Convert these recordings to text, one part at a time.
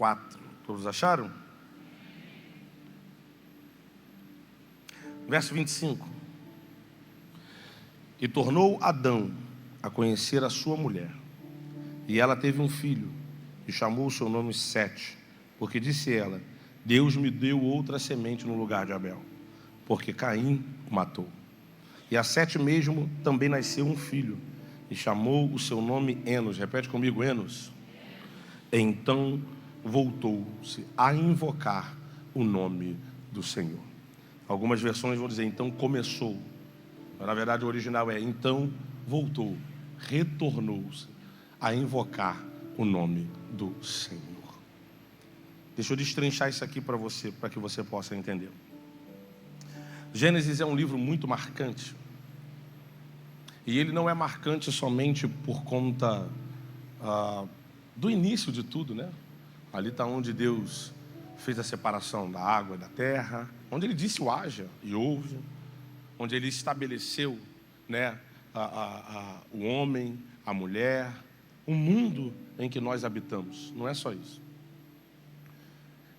4. Todos acharam? Verso 25. E tornou Adão a conhecer a sua mulher, e ela teve um filho, e chamou o seu nome Sete, porque disse ela: Deus me deu outra semente no lugar de Abel, porque Caim o matou. E a Sete mesmo também nasceu um filho, e chamou o seu nome Enos. Repete comigo, Enos. Então voltou-se a invocar o nome do Senhor. Algumas versões vão dizer, então começou. Mas na verdade o original é, então voltou, retornou-se a invocar o nome do Senhor. Deixa eu destrinchar isso aqui para você, para que você possa entender. Gênesis é um livro muito marcante. E ele não é marcante somente por conta do início de tudo, né? Ali está onde Deus fez a separação da água e da terra, onde Ele disse o haja e houve, onde Ele estabeleceu, né, o homem, a mulher, o mundo em que nós habitamos. Não é só isso.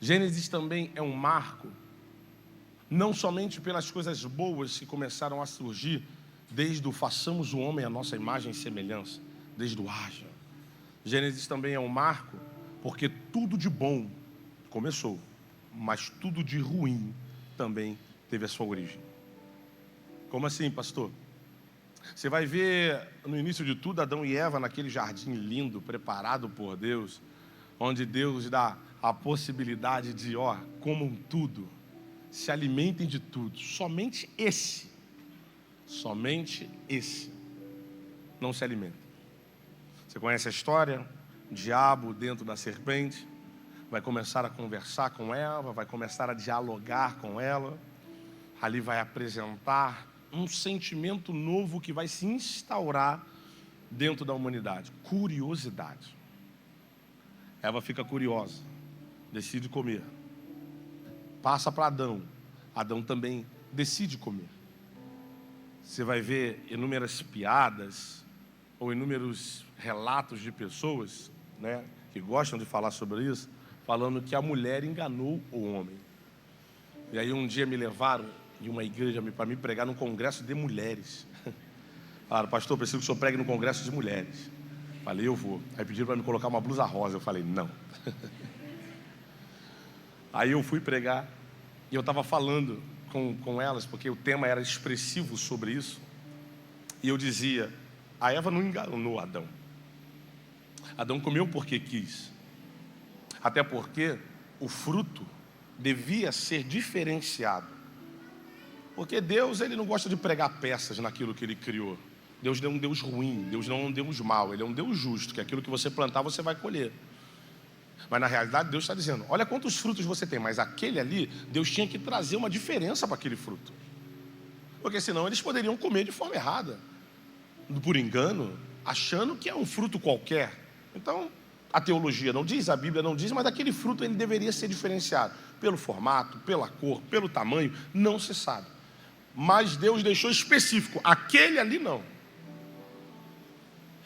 Gênesis também é um marco, não somente pelas coisas boas que começaram a surgir, desde o façamos o homem à nossa imagem e semelhança, desde o haja. Gênesis também é um marco, porque tudo de bom começou, mas tudo de ruim também teve a sua origem. Como assim, pastor? Você vai ver no início de tudo Adão e Eva naquele jardim lindo, preparado por Deus, onde Deus dá a possibilidade de, comam tudo, se alimentem de tudo. Somente esse não se alimenta. Você conhece a história? O diabo dentro da serpente vai começar a conversar com Eva, vai começar a dialogar com ela, ali vai apresentar um sentimento novo que vai se instaurar dentro da humanidade, curiosidade. Eva fica curiosa, decide comer, passa para Adão, Adão também decide comer. Você vai ver inúmeras piadas ou inúmeros relatos de pessoas, né, que gostam de falar sobre isso, falando que a mulher enganou o homem. E aí um dia me levaram em uma igreja para me pregar num congresso de mulheres. Falaram, pastor, preciso que o senhor pregue no congresso de mulheres. Falei, eu vou. Aí pediram para me colocar uma blusa rosa. Eu falei, não. Aí eu fui pregar e eu estava falando com elas, porque o tema era expressivo sobre isso. E eu dizia, a Eva não enganou Adão. Adão comeu porque quis. Até porque o fruto devia ser diferenciado. Porque Deus, Ele não gosta de pregar peças naquilo que Ele criou. Deus não é um Deus ruim, Deus não é um Deus mau, Ele é um Deus justo, que aquilo que você plantar, você vai colher. Mas na realidade, Deus está dizendo, olha quantos frutos você tem, mas aquele ali, Deus tinha que trazer uma diferença para aquele fruto. Porque senão eles poderiam comer de forma errada, por engano, achando que é um fruto qualquer. Então, a teologia não diz, a Bíblia não diz, mas aquele fruto ele deveria ser diferenciado. Pelo formato, pela cor, pelo tamanho, não se sabe. Mas Deus deixou específico, aquele ali não.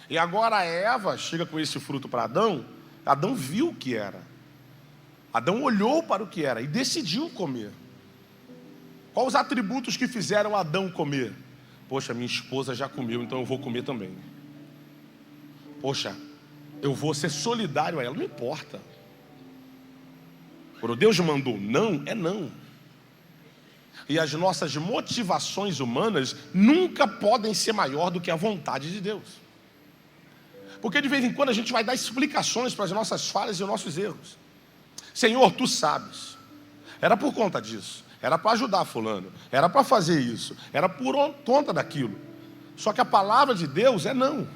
E agora a Eva chega com esse fruto para Adão, Adão viu o que era. Adão olhou para o que era e decidiu comer. Quais os atributos que fizeram Adão comer? Poxa, minha esposa já comeu, então eu vou comer também. Poxa, eu vou ser solidário a ela, não importa. Quando Deus mandou não, é não. E as nossas motivações humanas nunca podem ser maior do que a vontade de Deus. Porque de vez em quando a gente vai dar explicações para as nossas falhas e os nossos erros. Senhor, Tu sabes. Era por conta disso. Era para ajudar fulano. Era para fazer isso. Era por conta daquilo. Só que a palavra de Deus é não.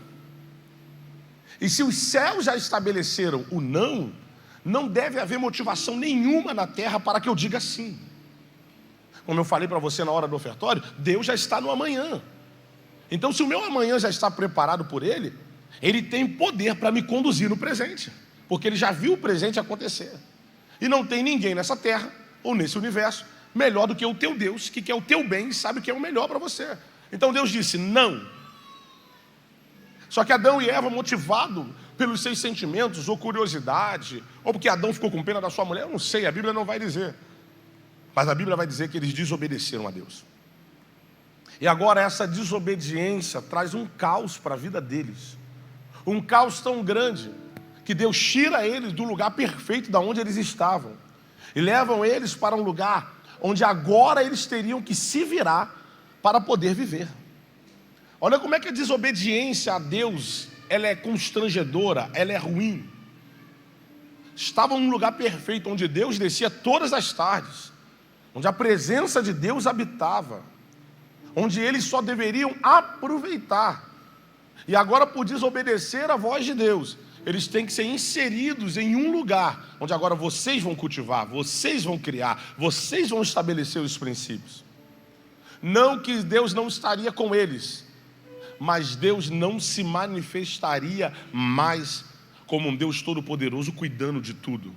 E se os céus já estabeleceram o não, não deve haver motivação nenhuma na terra para que eu diga sim. Como eu falei para você na hora do ofertório, Deus já está no amanhã. Então se o meu amanhã já está preparado por Ele, Ele tem poder para me conduzir no presente. Porque Ele já viu o presente acontecer. E não tem ninguém nessa terra, ou nesse universo, melhor do que o teu Deus, que quer o teu bem e sabe o que é o melhor para você. Então Deus disse, não. Só que Adão e Eva, motivado pelos seus sentimentos, ou curiosidade, ou porque Adão ficou com pena da sua mulher, eu não sei, a Bíblia não vai dizer. Mas a Bíblia vai dizer que eles desobedeceram a Deus. E agora essa desobediência traz um caos para a vida deles. Um caos tão grande que Deus tira eles do lugar perfeito da onde eles estavam e levam eles para um lugar onde agora eles teriam que se virar para poder viver. Olha como é que a desobediência a Deus, ela é constrangedora, ela é ruim. Estavam num lugar perfeito onde Deus descia todas as tardes, onde a presença de Deus habitava, onde eles só deveriam aproveitar. E agora, por desobedecer a voz de Deus, eles têm que ser inseridos em um lugar onde agora vocês vão cultivar, vocês vão criar, vocês vão estabelecer os princípios. Não que Deus não estaria com eles, mas Deus não se manifestaria mais como um Deus todo-poderoso cuidando de tudo.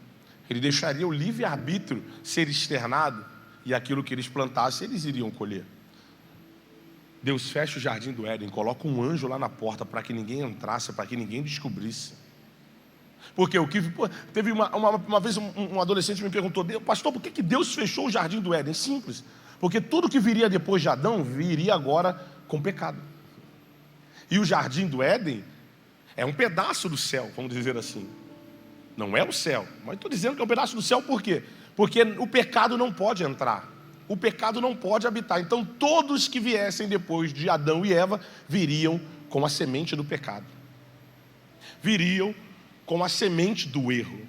Ele deixaria o livre-arbítrio ser externado e aquilo que eles plantassem, eles iriam colher. Deus fecha o jardim do Éden, coloca um anjo lá na porta para que ninguém entrasse, para que ninguém descobrisse. Porque teve uma vez um adolescente me perguntou: pastor, por que Deus fechou o jardim do Éden? Simples, porque tudo que viria depois de Adão viria agora com pecado. E o jardim do Éden é um pedaço do céu, vamos dizer assim. Não é o céu, mas estou dizendo que é um pedaço do céu por quê? Porque o pecado não pode entrar. O pecado não pode habitar. Então todos que viessem depois de Adão e Eva viriam com a semente do pecado. Viriam com a semente do erro.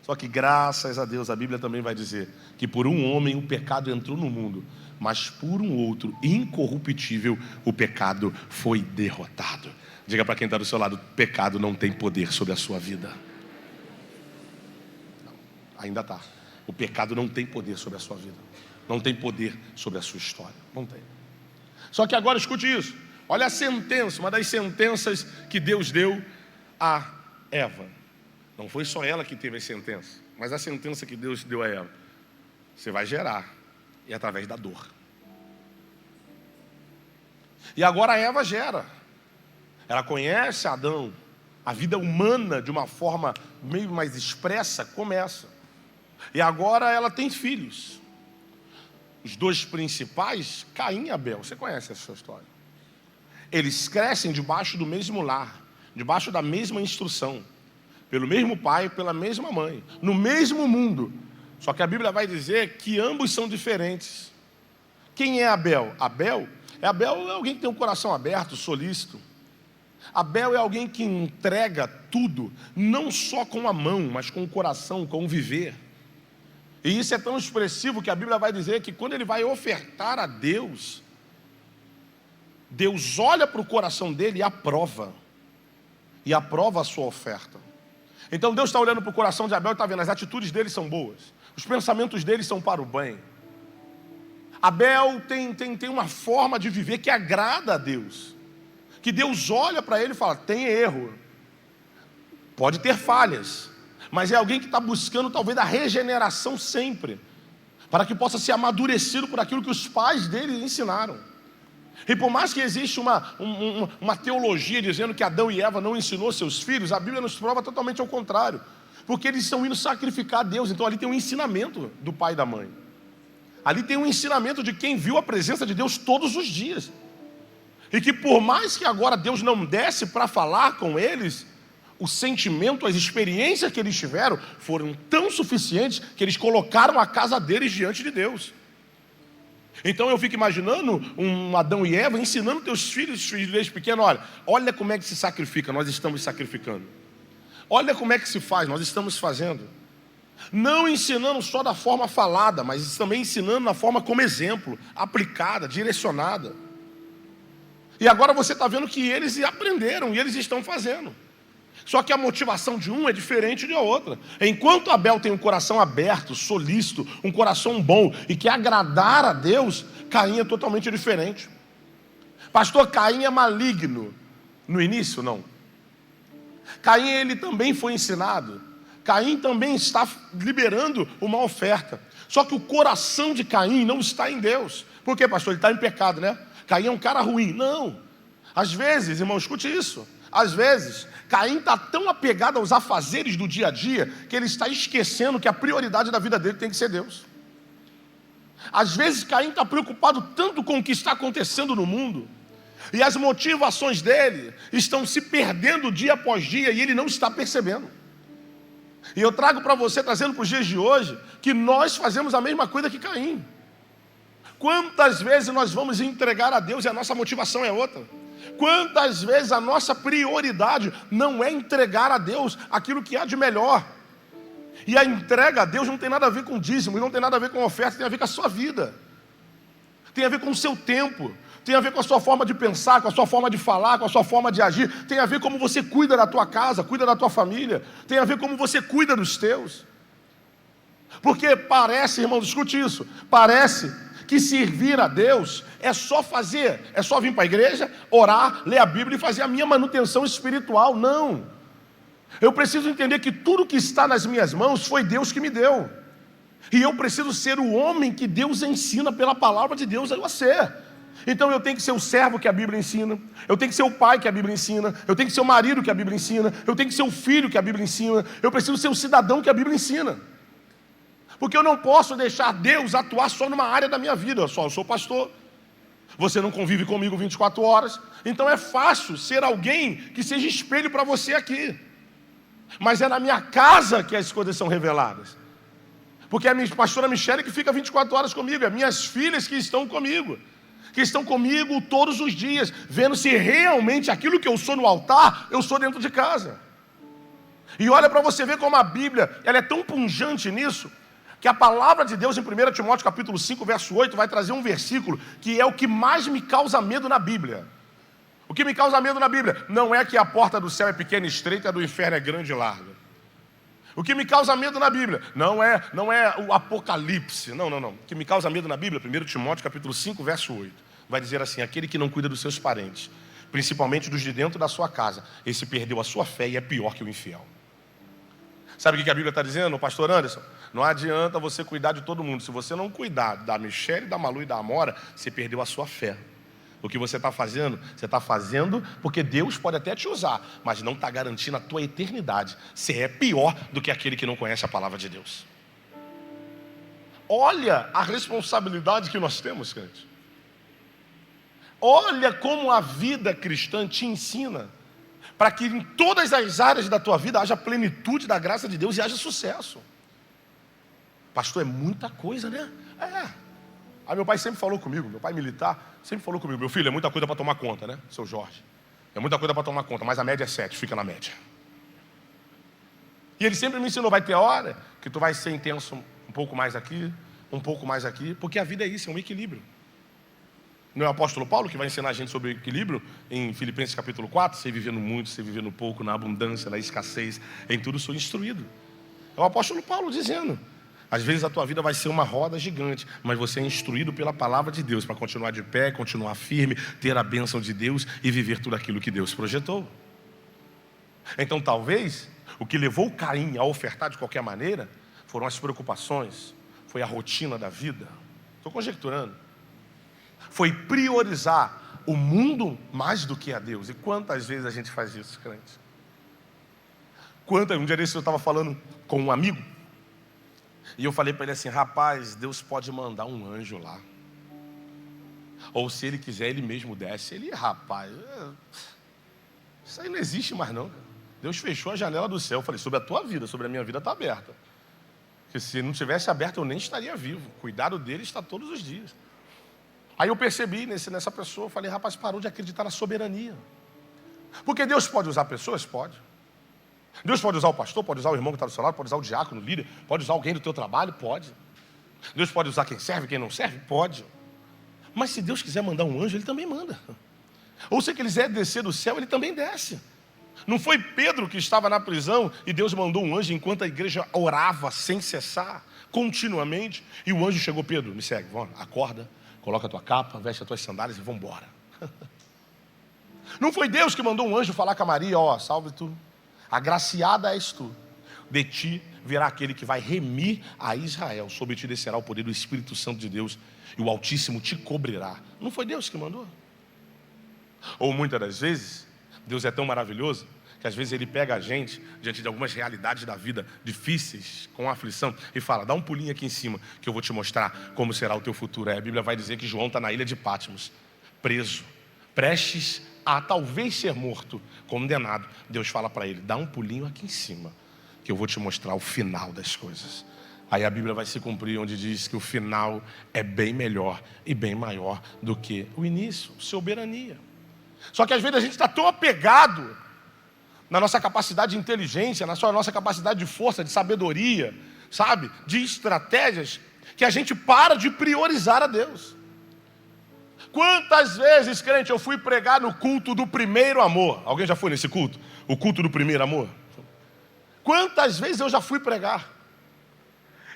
Só que graças a Deus a Bíblia também vai dizer que por um homem o pecado entrou no mundo, mas por um outro incorruptível o pecado foi derrotado. Diga para quem está do seu lado: pecado não tem poder sobre a sua vida. Não, ainda está. O pecado não tem poder sobre a sua vida. Não tem poder sobre a sua história. Não tem. Só que agora escute isso. Olha a sentença, uma das sentenças que Deus deu a Eva. Não foi só ela que teve a sentença, mas a sentença que Deus deu a Eva: você vai gerar, e através da dor. E agora a Eva gera. Ela conhece Adão. A vida humana, de uma forma meio mais expressa, começa. E agora ela tem filhos. Os dois principais, Caim e Abel. Você conhece essa história? Eles crescem debaixo do mesmo lar, debaixo da mesma instrução, pelo mesmo pai, pela mesma mãe, no mesmo mundo. Só que a Bíblia vai dizer que ambos são diferentes. Quem é Abel? Abel é alguém que tem um coração aberto, solícito. Abel é alguém que entrega tudo, não só com a mão, mas com o coração, com o viver. E isso é tão expressivo que a Bíblia vai dizer que quando ele vai ofertar a Deus, Deus olha para o coração dele e aprova a sua oferta. Então Deus está olhando para o coração de Abel e está vendo: as atitudes dele são boas, os pensamentos dele são para o bem. Abel tem uma forma de viver que agrada a Deus, que Deus olha para ele e fala: tem erro, pode ter falhas, mas é alguém que está buscando talvez a regeneração sempre, para que possa ser amadurecido por aquilo que os pais dele ensinaram. E por mais que exista uma teologia dizendo que Adão e Eva não ensinou seus filhos, a Bíblia nos prova totalmente ao contrário, porque eles estão indo sacrificar a Deus. Então ali tem um ensinamento do pai e da mãe, ali tem um ensinamento de quem viu a presença de Deus todos os dias, e que por mais que agora Deus não desse para falar com eles, o sentimento, as experiências que eles tiveram foram tão suficientes que eles colocaram a casa deles diante de Deus. Então eu fico imaginando um Adão e Eva ensinando teus filhos desde pequeno: olha como é que se sacrifica, nós estamos sacrificando. Olha como é que se faz, nós estamos fazendo. Não ensinando só da forma falada, mas também ensinando na forma como exemplo, aplicada, direcionada. E agora você está vendo que eles aprenderam e eles estão fazendo. Só que a motivação de um é diferente de outra. Enquanto Abel tem um coração aberto, solícito, um coração bom e quer agradar a Deus, Caim é totalmente diferente. Pastor, Caim é maligno. No início, não. Caim, ele também foi ensinado. Caim também está liberando uma oferta. Só que o coração de Caim não está em Deus. Por quê, pastor? Ele está em pecado, né? Caim é um cara ruim. Não. Às vezes, irmão, escute isso. Às vezes, Caim está tão apegado aos afazeres do dia a dia que ele está esquecendo que a prioridade da vida dele tem que ser Deus. Às vezes, Caim está preocupado tanto com o que está acontecendo no mundo e as motivações dele estão se perdendo dia após dia e ele não está percebendo. E eu trago para você, trazendo para os dias de hoje, que nós fazemos a mesma coisa que Caim. Quantas vezes nós vamos entregar a Deus e a nossa motivação é outra? Quantas vezes a nossa prioridade não é entregar a Deus aquilo que há de melhor? E a entrega a Deus não tem nada a ver com dízimo, não tem nada a ver com oferta, tem a ver com a sua vida. Tem a ver com o seu tempo, tem a ver com a sua forma de pensar, com a sua forma de falar, com a sua forma de agir. Tem a ver como você cuida da tua casa, cuida da tua família. Tem a ver como você cuida dos teus. Porque parece, irmão, escute isso, parece que servir a Deus é só fazer, é só vir para a igreja, orar, ler a Bíblia e fazer a minha manutenção espiritual. Não. Eu preciso entender que tudo que está nas minhas mãos foi Deus que me deu. E eu preciso ser o homem que Deus ensina pela palavra de Deus a ser. Então eu tenho que ser o servo que a Bíblia ensina, eu tenho que ser o pai que a Bíblia ensina, eu tenho que ser o marido que a Bíblia ensina, eu tenho que ser o filho que a Bíblia ensina, eu preciso ser o cidadão que a Bíblia ensina. Porque eu não posso deixar Deus atuar só numa área da minha vida. Eu sou pastor, você não convive comigo 24 horas, então é fácil ser alguém que seja espelho para você aqui. Mas é na minha casa que as coisas são reveladas. Porque é a minha pastora Michele que fica 24 horas comigo, é minhas filhas que estão comigo todos os dias, vendo se realmente aquilo que eu sou no altar, eu sou dentro de casa. E olha para você ver como a Bíblia, ela é tão pungente nisso, que a palavra de Deus em 1 Timóteo capítulo 5, verso 8, vai trazer um versículo que é o que mais me causa medo na Bíblia. O que me causa medo na Bíblia não é que a porta do céu é pequena e estreita, a do inferno é grande e larga. O que me causa medo na Bíblia não é o Apocalipse, não. O que me causa medo na Bíblia, 1 Timóteo capítulo 5, verso 8, vai dizer assim: aquele que não cuida dos seus parentes, principalmente dos de dentro da sua casa, esse perdeu a sua fé e é pior que o infiel. Sabe o que a Bíblia está dizendo, pastor Anderson? Não adianta você cuidar de todo mundo. Se você não cuidar da Michele, da Malu e da Amora, você perdeu a sua fé. O que você está fazendo porque Deus pode até te usar, mas não está garantindo a tua eternidade. Você é pior do que aquele que não conhece a palavra de Deus. Olha a responsabilidade que nós temos, crente. Olha como a vida cristã te ensina para que em todas as áreas da tua vida haja plenitude da graça de Deus e haja sucesso. Pastor, é muita coisa, né? Aí meu pai sempre falou comigo, meu pai militar, sempre falou comigo: meu filho, é muita coisa para tomar conta, né, seu Jorge? É muita coisa para tomar conta, mas a média é 7, fica na média. E ele sempre me ensinou: vai ter hora que tu vai ser intenso um pouco mais aqui, porque a vida é isso, é um equilíbrio. Não é o apóstolo Paulo que vai ensinar a gente sobre o equilíbrio em Filipenses capítulo 4? Você vivendo muito, você vivendo pouco, na abundância, na escassez, em tudo sou instruído. É o apóstolo Paulo dizendo: às vezes a tua vida vai ser uma roda gigante, mas você é instruído pela palavra de Deus para continuar de pé, continuar firme, ter a bênção de Deus e viver tudo aquilo que Deus projetou. Então talvez o que levou Caim a ofertar de qualquer maneira foram as preocupações, foi a rotina da vida. Estou conjecturando. Foi priorizar o mundo mais do que a Deus. E quantas vezes a gente faz isso, crente? Um dia desse eu estava falando com um amigo, e eu falei para ele assim: rapaz, Deus pode mandar um anjo lá. Ou se ele quiser, ele mesmo desce. Ele: rapaz, isso aí não existe mais não. Deus fechou a janela do céu. Eu falei: sobre a tua vida, sobre a minha vida está aberta. Porque se não tivesse aberta, eu nem estaria vivo. O cuidado dele está todos os dias. Aí eu percebi nessa pessoa, eu falei: rapaz, parou de acreditar na soberania. Porque Deus pode usar pessoas? Pode. Deus pode usar o pastor, pode usar o irmão que está do seu lado, pode usar o diácono, o líder, pode usar alguém do teu trabalho? Pode. Deus pode usar quem serve, quem não serve? Pode. Mas se Deus quiser mandar um anjo, Ele também manda. Ou se Ele quiser descer do céu, Ele também desce. Não foi Pedro que estava na prisão e Deus mandou um anjo enquanto a igreja orava sem cessar, continuamente, e o anjo chegou: Pedro, me segue, vamos, acorda, coloca a tua capa, veste as tuas sandálias e vamos embora. Não foi Deus que mandou um anjo falar com a Maria: ó, salve tu, agraciada és tu, de ti virá aquele que vai remir a Israel, sobre ti descerá o poder do Espírito Santo de Deus e o Altíssimo te cobrirá. Não foi Deus que mandou? Ou muitas das vezes Deus é tão maravilhoso que às vezes Ele pega a gente diante de algumas realidades da vida difíceis, com aflição, e fala: dá um pulinho aqui em cima que eu vou te mostrar como será o teu futuro. Aí a Bíblia vai dizer que João está na ilha de Patmos, preso, prestes a talvez ser morto, condenado. Deus fala para ele: dá um pulinho aqui em cima que eu vou te mostrar o final das coisas. Aí a Bíblia vai se cumprir onde diz que o final é bem melhor e bem maior do que o início, soberania. Só que às vezes a gente está tão apegado na nossa capacidade de inteligência, na nossa capacidade de força, de sabedoria, sabe? De estratégias, que a gente para de priorizar a Deus. Quantas vezes, crente, eu fui pregar no culto do primeiro amor? Alguém já foi nesse culto? O culto do primeiro amor? Quantas vezes eu já fui pregar?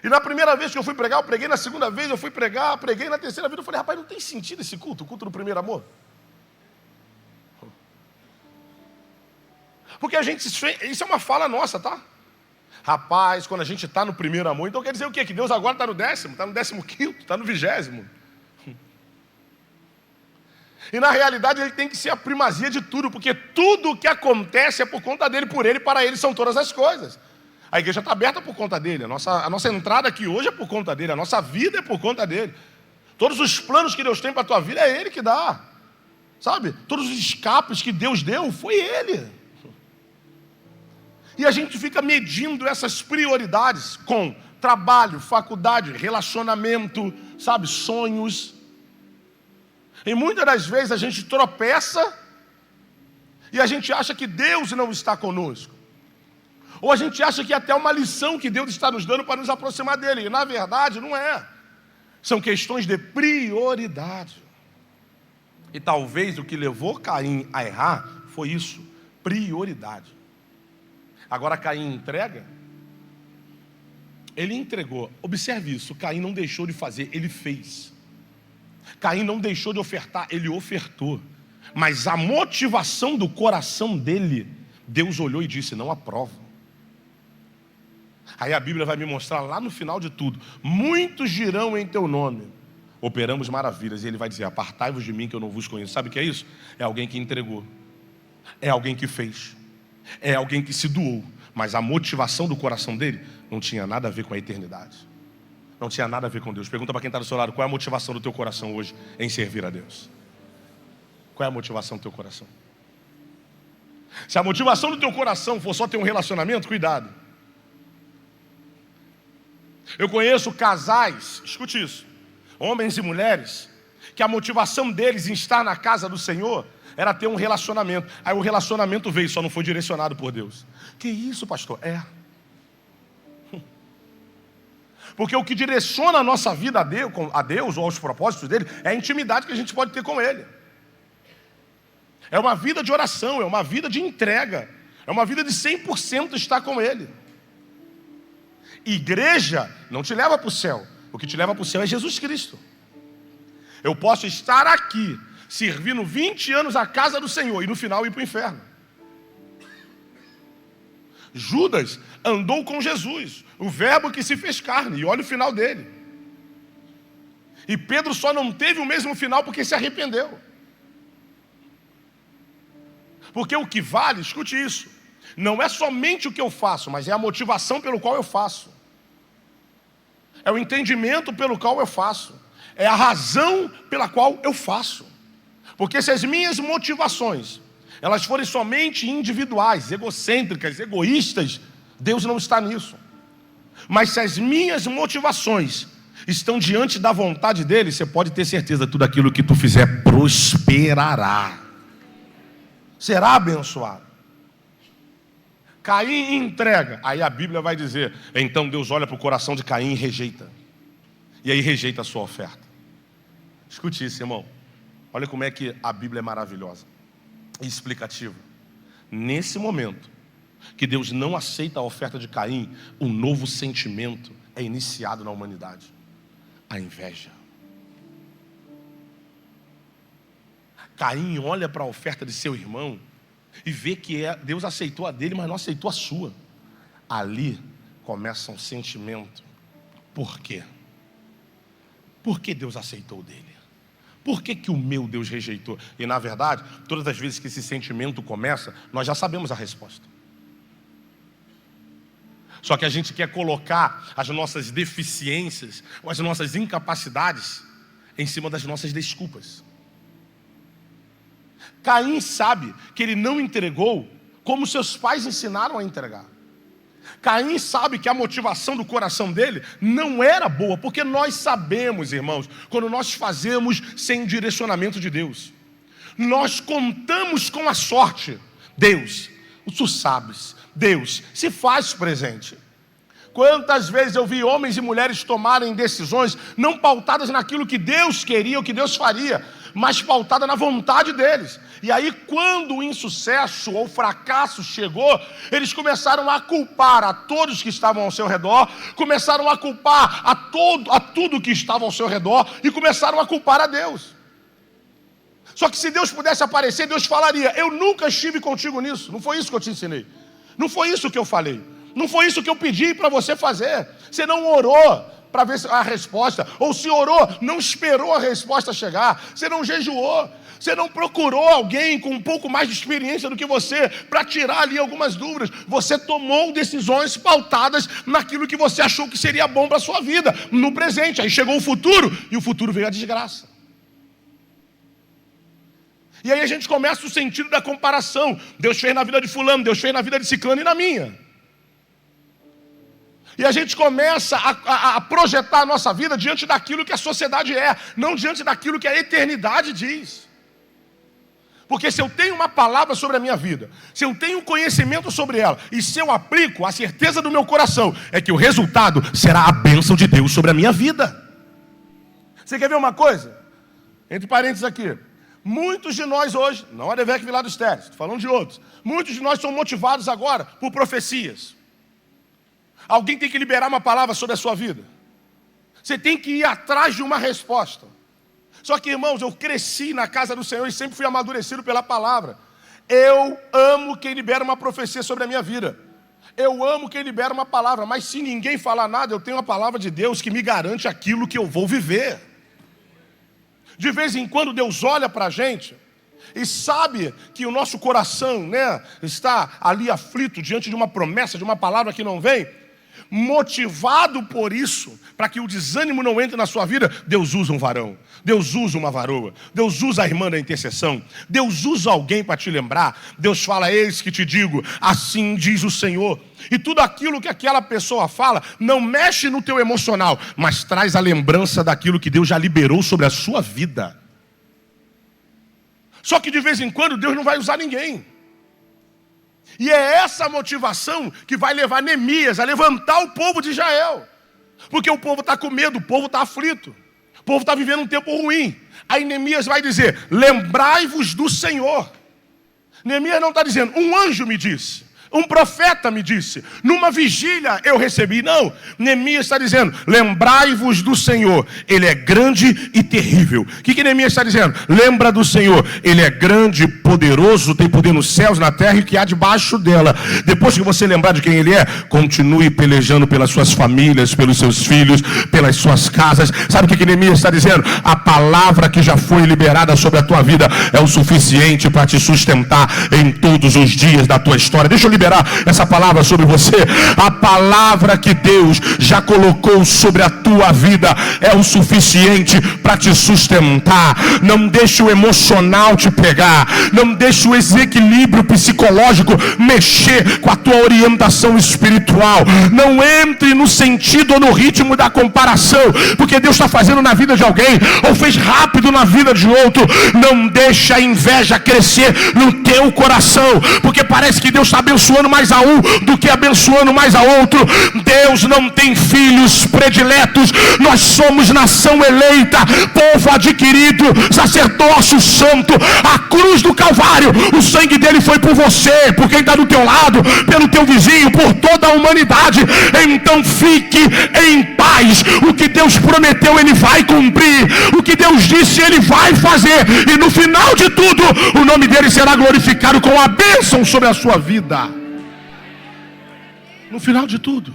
E na primeira vez que eu fui pregar, eu preguei. Na segunda vez eu fui pregar, preguei. Na terceira vez eu falei: rapaz, não tem sentido esse culto, o culto do primeiro amor. Porque a gente, isso é uma fala nossa, tá? Rapaz, quando a gente está no primeiro amor, então quer dizer o quê? Que Deus agora está no 10º, está no 15º, está no 20º. E na realidade Ele tem que ser a primazia de tudo, porque tudo o que acontece é por conta dEle, por Ele, para Ele são todas as coisas. A igreja está aberta por conta dEle, a nossa entrada aqui hoje é por conta dEle, a nossa vida é por conta dEle. Todos os planos que Deus tem para a tua vida é Ele que dá, sabe? Todos os escapes que Deus deu, foi Ele. E a gente fica medindo essas prioridades com trabalho, faculdade, relacionamento, sabe, sonhos. E muitas das vezes a gente tropeça e a gente acha que Deus não está conosco. Ou a gente acha que é até uma lição que Deus está nos dando para nos aproximar dEle. E na verdade não é. São questões de prioridade. E talvez o que levou Caim a errar foi isso, prioridade. Agora Caim entrega. Ele entregou. Observe isso, Caim não deixou de fazer, ele fez. Caim não deixou de ofertar, ele ofertou. Mas a motivação do coração dele, Deus olhou e disse: não aprovo. Aí a Bíblia vai me mostrar lá no final de tudo: muitos dirão em teu nome, operamos maravilhas. E ele vai dizer: apartai-vos de mim que eu não vos conheço. Sabe o que é isso? É alguém que entregou, é alguém que fez, é alguém que se doou. Mas a motivação do coração dele não tinha nada a ver com a eternidade, não tinha nada a ver com Deus. Pergunta para quem está do seu lado: qual é a motivação do teu coração hoje em servir a Deus? Qual é a motivação do teu coração? Se a motivação do teu coração for só ter um relacionamento, cuidado. Eu conheço casais, escute isso, homens e mulheres, que a motivação deles em estar na casa do Senhor era ter um relacionamento. Aí o relacionamento veio, só não foi direcionado por Deus. Que isso, pastor? Porque o que direciona a nossa vida a Deus ou aos propósitos dele é a intimidade que a gente pode ter com Ele. É uma vida de oração, é uma vida de entrega, é uma vida de 100% estar com Ele. Igreja não te leva para o céu, o que te leva para o céu é Jesus Cristo. Eu posso estar aqui servindo 20 anos a casa do Senhor e no final ir para o inferno. Judas andou com Jesus, o verbo que se fez carne, e olha o final dele. E Pedro só não teve o mesmo final porque se arrependeu. Porque o que vale, escute isso, não é somente o que eu faço, mas é a motivação pelo qual eu faço. É o entendimento pelo qual eu faço. É a razão pela qual eu faço. Porque se as minhas motivações, elas forem somente individuais, egocêntricas, egoístas, Deus não está nisso. Mas se as minhas motivações estão diante da vontade dEle, você pode ter certeza que tudo aquilo que tu fizer prosperará. Será abençoado. Caim entrega. Aí a Bíblia vai dizer: então Deus olha para o coração de Caim e rejeita. E aí rejeita a sua oferta. Escute isso, irmão. Olha como é que a Bíblia é maravilhosa e explicativa. Nesse momento que Deus não aceita a oferta de Caim, um novo sentimento é iniciado na humanidade: a inveja. Caim olha para a oferta de seu irmão e vê que Deus aceitou a dele, mas não aceitou a sua. Ali começa um sentimento. Por quê? Por que Deus aceitou o dele? Por que o meu Deus rejeitou? E na verdade, todas as vezes que esse sentimento começa, nós já sabemos a resposta. Só que a gente quer colocar as nossas deficiências, ou as nossas incapacidades, em cima das nossas desculpas. Caim sabe que ele não entregou como seus pais ensinaram a entregar. Caim sabe que a motivação do coração dele não era boa, porque nós sabemos, irmãos, quando nós fazemos sem direcionamento de Deus, nós contamos com a sorte. Deus, tu sabes, Deus se faz presente. Quantas vezes eu vi homens e mulheres tomarem decisões não pautadas naquilo que Deus queria ou que Deus faria, mas pautada na vontade deles. E aí, quando o insucesso ou o fracasso chegou, eles começaram a culpar a todos que estavam ao seu redor, começaram a culpar a tudo que estava ao seu redor e começaram a culpar a Deus. Só que se Deus pudesse aparecer, Deus falaria: eu nunca estive contigo nisso, não foi isso que eu te ensinei, não foi isso que eu falei, não foi isso que eu pedi para você fazer. Você não orou para ver a resposta, ou se orou, não esperou a resposta chegar, você não jejuou, você não procurou alguém com um pouco mais de experiência do que você para tirar ali algumas dúvidas. Você tomou decisões pautadas naquilo que você achou que seria bom para a sua vida, no presente. Aí chegou o futuro, e o futuro veio a desgraça. E aí a gente começa o sentido da comparação. Deus fez na vida de fulano, Deus fez na vida de ciclano e na minha. E a gente começa a projetar a nossa vida diante daquilo que a sociedade é, não diante daquilo que a eternidade diz. Porque se eu tenho uma palavra sobre a minha vida, se eu tenho conhecimento sobre ela, e se eu aplico, a certeza do meu coração é que o resultado será a bênção de Deus sobre a minha vida. Você quer ver uma coisa? Entre parênteses aqui. Muitos de nós hoje, não a Devec Vilar dos Teres, estou falando de outros, muitos de nós são motivados agora por profecias. Alguém tem que liberar uma palavra sobre a sua vida. Você tem que ir atrás de uma resposta. Só que, irmãos, eu cresci na casa do Senhor e sempre fui amadurecido pela palavra. Eu amo quem libera uma profecia sobre a minha vida. Eu amo quem libera uma palavra. Mas se ninguém falar nada, eu tenho a palavra de Deus que me garante aquilo que eu vou viver. De vez em quando Deus olha para a gente e sabe que o nosso coração, está ali aflito diante de uma promessa, de uma palavra que não vem. Motivado por isso, para que o desânimo não entre na sua vida, Deus usa um varão, Deus usa uma varoa, Deus usa a irmã da intercessão, Deus usa alguém para te lembrar. Deus fala: eis que te digo, assim diz o Senhor. E tudo aquilo que aquela pessoa fala não mexe no teu emocional, mas traz a lembrança daquilo que Deus já liberou sobre a sua vida. Só que de vez em quando Deus não vai usar ninguém. E é essa motivação que vai levar Neemias a levantar o povo de Israel. Porque o povo está com medo, o povo está aflito, o povo está vivendo um tempo ruim. Aí Neemias vai dizer: lembrai-vos do Senhor. Neemias não está dizendo: um anjo me disse, um profeta me disse, numa vigília eu recebi. Não, Neemias está dizendo: lembrai-vos do Senhor, Ele é grande e terrível. O que Neemias está dizendo? Lembra do Senhor, Ele é grande, poderoso, tem poder nos céus, na terra e o que há debaixo dela. Depois que você lembrar de quem Ele é, continue pelejando pelas suas famílias, pelos seus filhos, pelas suas casas. Sabe o que Neemias está dizendo? A palavra que já foi liberada sobre a tua vida é o suficiente para te sustentar em todos os dias da tua história. Deixa eu liberar essa palavra sobre você. A palavra que Deus já colocou sobre a tua vida é o suficiente para te sustentar. Não deixe o emocional te pegar, não deixe o desequilíbrio psicológico mexer com a tua orientação espiritual. Não entre no sentido ou no ritmo da comparação, porque Deus está fazendo na vida de alguém ou fez rápido na vida de outro. Não deixe a inveja crescer no teu coração, porque parece que Deus está abençoando mais a um do que abençoando mais a outro. Deus não tem filhos prediletos. Nós somos nação eleita, povo adquirido, sacerdócio santo. A cruz do Calvário, o sangue dele foi por você, por quem está do teu lado, pelo teu vizinho, por toda a humanidade. Então fique em paz. O que Deus prometeu, Ele vai cumprir. O que Deus disse, Ele vai fazer. E no final de tudo, o nome dele será glorificado com a bênção sobre a sua vida. No final de tudo,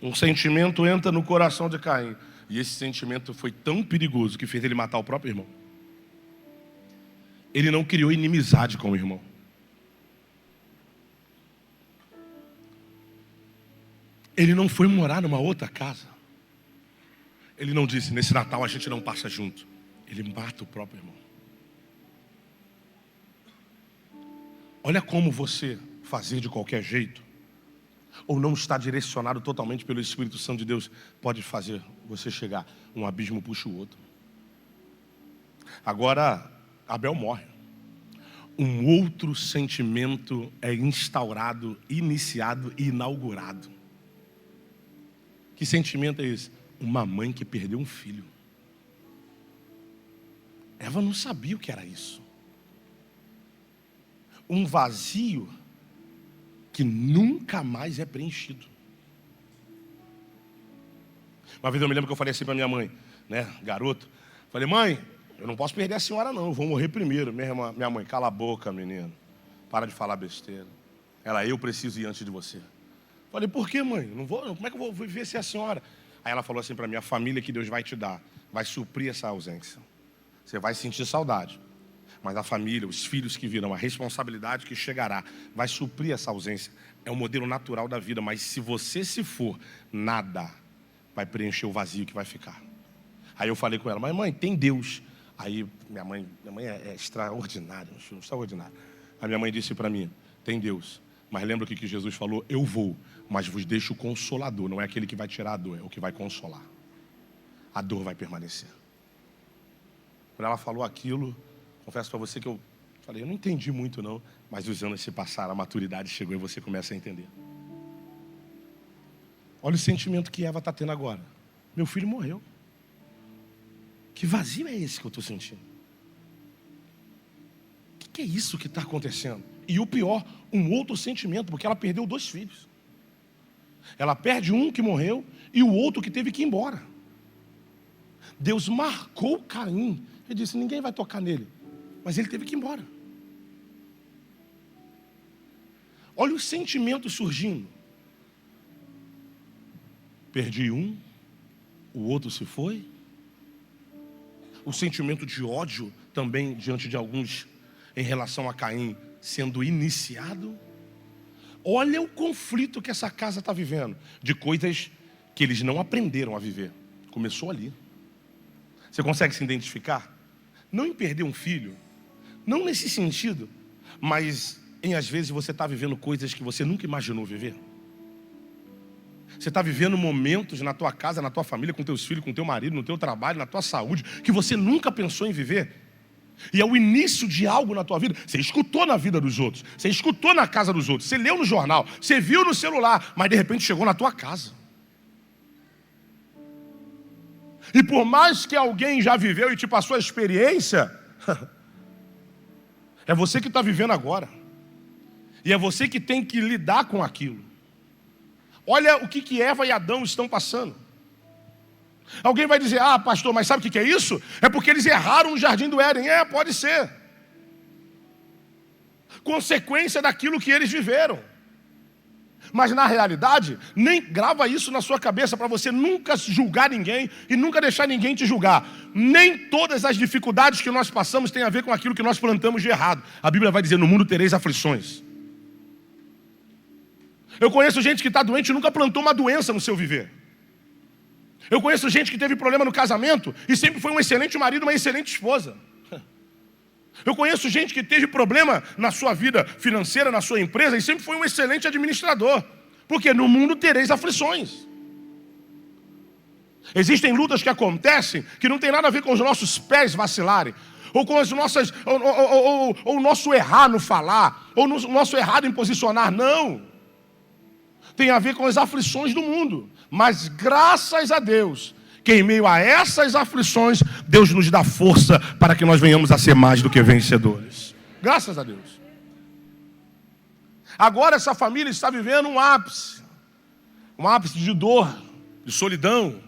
um sentimento entra no coração de Caim. E esse sentimento foi tão perigoso que fez ele matar o próprio irmão. Ele não criou inimizade com o irmão. Ele não foi morar numa outra casa. Ele não disse, nesse Natal a gente não passa junto. Ele mata o próprio irmão. Olha como você fazer de qualquer jeito, ou não estar direcionado totalmente pelo Espírito Santo de Deus, pode fazer você chegar. Um abismo puxa o outro. Agora, Abel morre. Um outro sentimento é instaurado, iniciado e inaugurado. Que sentimento é esse? Uma mãe que perdeu um filho. Eva não sabia o que era isso. Um vazio que nunca mais é preenchido. Uma vez eu me lembro que eu falei assim para minha mãe, né, garoto. Falei, mãe, eu não posso perder a senhora não, eu vou morrer primeiro. Minha mãe, cala a boca, menino. Para de falar besteira. Eu preciso ir antes de você. Falei, por que, mãe? Não vou, como é que eu vou viver sem a senhora? Aí ela falou assim para mim, a família que Deus vai te dar vai suprir essa ausência. Você vai sentir saudade. Mas a família, os filhos que virão, a responsabilidade que chegará, vai suprir essa ausência. É um modelo natural da vida, mas se você se for, nada vai preencher o vazio que vai ficar. Aí eu falei com ela, mas mãe, tem Deus. Aí minha mãe é extraordinária, extraordinária. A minha mãe disse para mim, tem Deus. Mas lembra o que Jesus falou? Eu vou, mas vos deixo o Consolador. Não é aquele que vai tirar a dor, é o que vai consolar. A dor vai permanecer. Quando ela falou aquilo, confesso para você que eu falei, eu não entendi muito não. Mas os anos se passaram, a maturidade chegou e você começa a entender. Olha o sentimento que Eva está tendo agora. Meu filho morreu. Que vazio é esse que eu estou sentindo? O que é isso que está acontecendo? E o pior, um outro sentimento, porque ela perdeu 2 filhos. Ela perde um que morreu e o outro que teve que ir embora. Deus marcou Caim. Ele disse, ninguém vai tocar nele. Mas ele teve que ir embora. Olha o sentimento surgindo. Perdi um, o outro se foi. O sentimento de ódio também diante de alguns em relação a Caim sendo iniciado. Olha o conflito que essa casa está vivendo, de coisas que eles não aprenderam a viver. Começou ali. Você consegue se identificar? Não em perder um filho, não nesse sentido, mas em às vezes você está vivendo coisas que você nunca imaginou viver. Você está vivendo momentos na tua casa, na tua família, com teus filhos, com teu marido, no teu trabalho, na tua saúde, que você nunca pensou em viver. E é o início de algo na tua vida. Você escutou na vida dos outros, você escutou na casa dos outros, você leu no jornal, você viu no celular, mas de repente chegou na tua casa. E por mais que alguém já viveu e te passou a experiência, é você que está vivendo agora. E é você que tem que lidar com aquilo. Olha o que Eva e Adão estão passando. Alguém vai dizer, pastor, mas sabe o que é isso? É porque eles erraram no jardim do Éden. Pode ser. Consequência daquilo que eles viveram. Mas na realidade, nem grava isso na sua cabeça para você nunca julgar ninguém e nunca deixar ninguém te julgar. Nem todas as dificuldades que nós passamos têm a ver com aquilo que nós plantamos de errado. A Bíblia vai dizer, no mundo tereis aflições. Eu conheço gente que está doente e nunca plantou uma doença no seu viver. Eu conheço gente que teve problema no casamento e sempre foi um excelente marido, uma excelente esposa. Eu conheço gente que teve problema na sua vida financeira, na sua empresa, e sempre foi um excelente administrador. Porque no mundo tereis aflições. Existem lutas que acontecem que não tem nada a ver com os nossos pés vacilarem, ou com as nossas, ou o nosso errar no falar, ou o nosso errado em posicionar. Não. Tem a ver com as aflições do mundo. Mas graças a Deus, que em meio a essas aflições, Deus nos dá força para que nós venhamos a ser mais do que vencedores. Graças a Deus. Agora essa família está vivendo um ápice de dor, de solidão,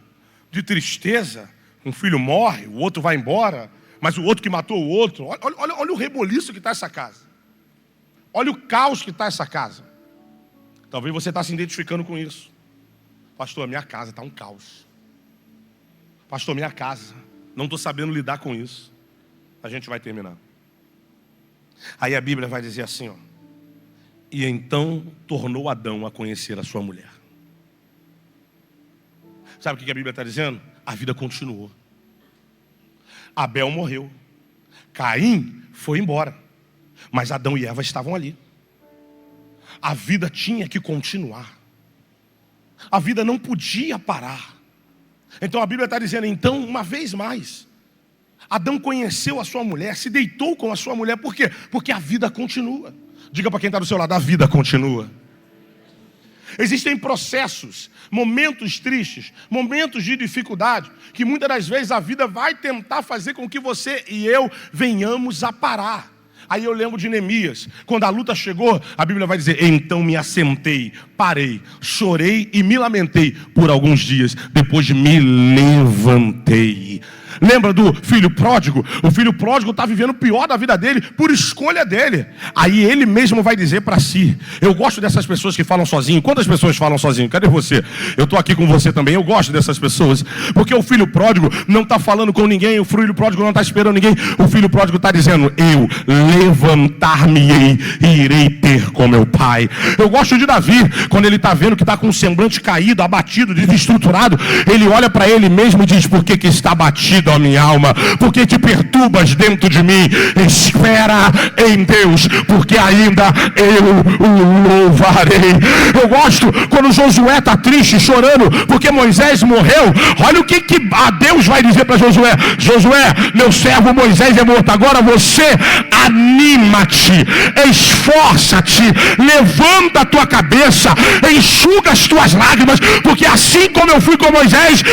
de tristeza. Um filho morre, o outro vai embora, mas o outro que matou o outro. Olha o reboliço que está essa casa. Olha o caos que está essa casa. Talvez você está se identificando com isso. Pastor, a minha casa está um caos. Pastor, minha casa, não estou sabendo lidar com isso. A gente vai terminar. Aí a Bíblia vai dizer assim, ó. E então tornou Adão a conhecer a sua mulher. Sabe o que a Bíblia está dizendo? A vida continuou. Abel morreu. Caim foi embora. Mas Adão e Eva estavam ali. A vida tinha que continuar. A vida não podia parar. Então a Bíblia está dizendo, então, uma vez mais, Adão conheceu a sua mulher, se deitou com a sua mulher. Por quê? Porque a vida continua. Diga para quem está do seu lado, a vida continua. Existem processos, momentos tristes, momentos de dificuldade, que muitas das vezes a vida vai tentar fazer com que você e eu venhamos a parar. Aí eu lembro de Neemias, quando a luta chegou, a Bíblia vai dizer, então me assentei, parei, chorei e me lamentei por alguns dias, depois me levantei. Lembra do filho pródigo? O filho pródigo está vivendo o pior da vida dele por escolha dele. Aí ele mesmo vai dizer para si. Eu gosto dessas pessoas que falam sozinho. Quantas pessoas falam sozinho? Cadê você? Eu estou aqui com você também. Eu gosto dessas pessoas. Porque o filho pródigo não está falando com ninguém. O filho pródigo não está esperando ninguém. O filho pródigo está dizendo, eu levantar-me-ei e irei ter com meu pai. Eu gosto de Davi. Quando ele está vendo que está com um semblante caído, abatido, desestruturado, ele olha para ele mesmo e diz, por que está abatido a minha alma? Porque te perturbas dentro de mim. Espera em Deus, porque ainda eu o louvarei. Eu gosto quando Josué está triste, chorando, porque Moisés morreu. Olha o que a Deus vai dizer para Josué. Josué, meu servo Moisés é morto. Agora você anima-te, esforça-te, levanta a tua cabeça, enxuga as tuas lágrimas, porque assim como eu fui com Moisés,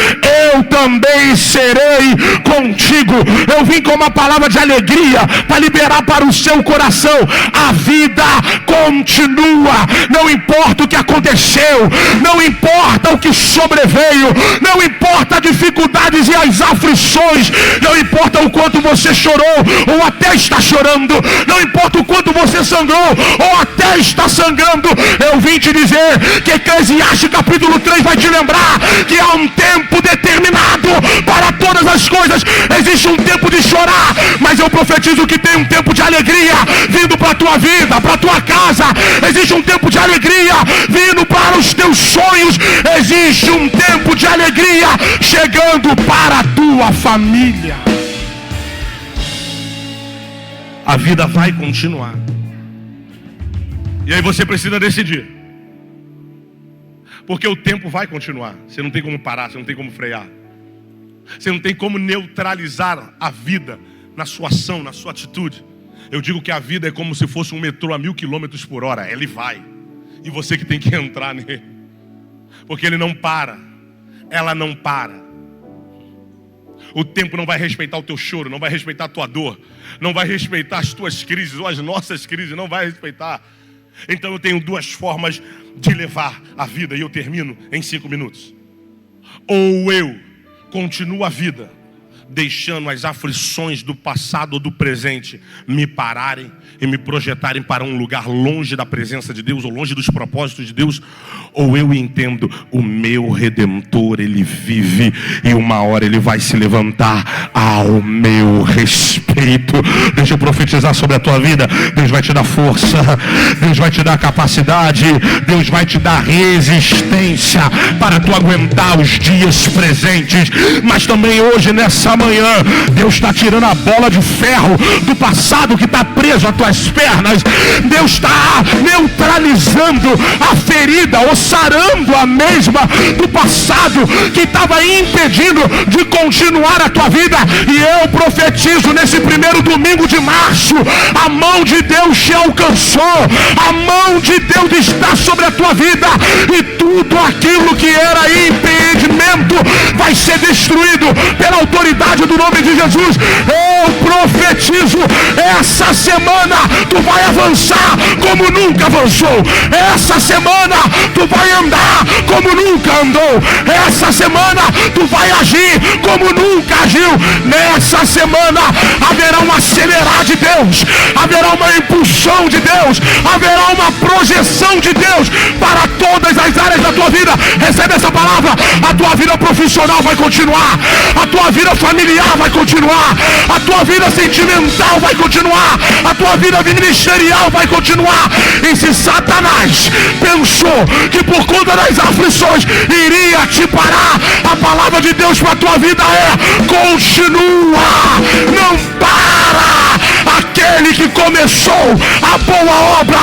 eu também serei contigo. Eu vim com uma palavra de alegria para liberar para o seu coração. A vida continua. Não importa o que aconteceu, não importa o que sobreveio, não importa as dificuldades e as aflições, não importa o quanto você chorou ou até está chorando, não importa o quanto você sangrou ou até está sangrando. Eu vim te dizer que Eclesiastes capítulo 3 vai te lembrar que há um tempo determinado para todas as coisas. Existe um tempo de chorar, mas eu profetizo que tem um tempo de alegria vindo para a tua vida, para a tua casa. Existe um tempo de alegria vindo para os teus sonhos. Existe um tempo de alegria chegando para a tua família. A vida vai continuar. E aí você precisa decidir. Porque o tempo vai continuar. Você não tem como parar, você não tem como frear. Você não tem como neutralizar a vida na sua ação, na sua atitude. Eu digo que a vida é como se fosse um metrô a 1000 km por hora. Ele vai. E você que tem que entrar nele. Porque ele não para. Ela não para. O tempo não vai respeitar o teu choro, não vai respeitar a tua dor, não vai respeitar as tuas crises ou as nossas crises, não vai respeitar. Então eu tenho duas formas de levar a vida, e eu termino em 5 minutos. Ou eu continuo a vida, deixando as aflições do passado ou do presente me pararem e me projetarem para um lugar longe da presença de Deus ou longe dos propósitos de Deus, ou eu entendo, o meu Redentor, ele vive e uma hora ele vai se levantar ao meu respeito. Deixa eu profetizar sobre a tua vida. Deus vai te dar força, Deus vai te dar capacidade, Deus vai te dar resistência para tu aguentar os dias presentes. Mas também hoje, nessa manhã, Deus está tirando a bola de ferro do passado que está preso às tuas pernas. Deus está neutralizando a ferida, ou sarando a mesma do passado que estava impedindo de continuar a tua vida. E eu profetizo nesse primeiro domingo de março, a mão de Deus te alcançou, a mão de Deus está sobre a tua vida, e tudo aquilo que era impedimento vai ser destruído pela autoridade do nome de Jesus. Eu profetizo, essa semana tu vai avançar como nunca avançou. Essa semana tu vai andar como nunca andou. Essa semana tu vai agir como nunca agiu. Nessa semana haverá um acelerar de Deus, haverá uma impulsão de Deus, haverá uma projeção de Deus para todas as áreas da tua vida. Recebe essa palavra. A tua vida profissional vai continuar. A tua vida familiar vai continuar. A tua vida sentimental vai continuar. A tua vida ministerial vai continuar. E se Satanás pensou que por conta das aflições iria te parar, a palavra de Deus para a tua vida é: continua, não para. Aquele que começou a boa obra,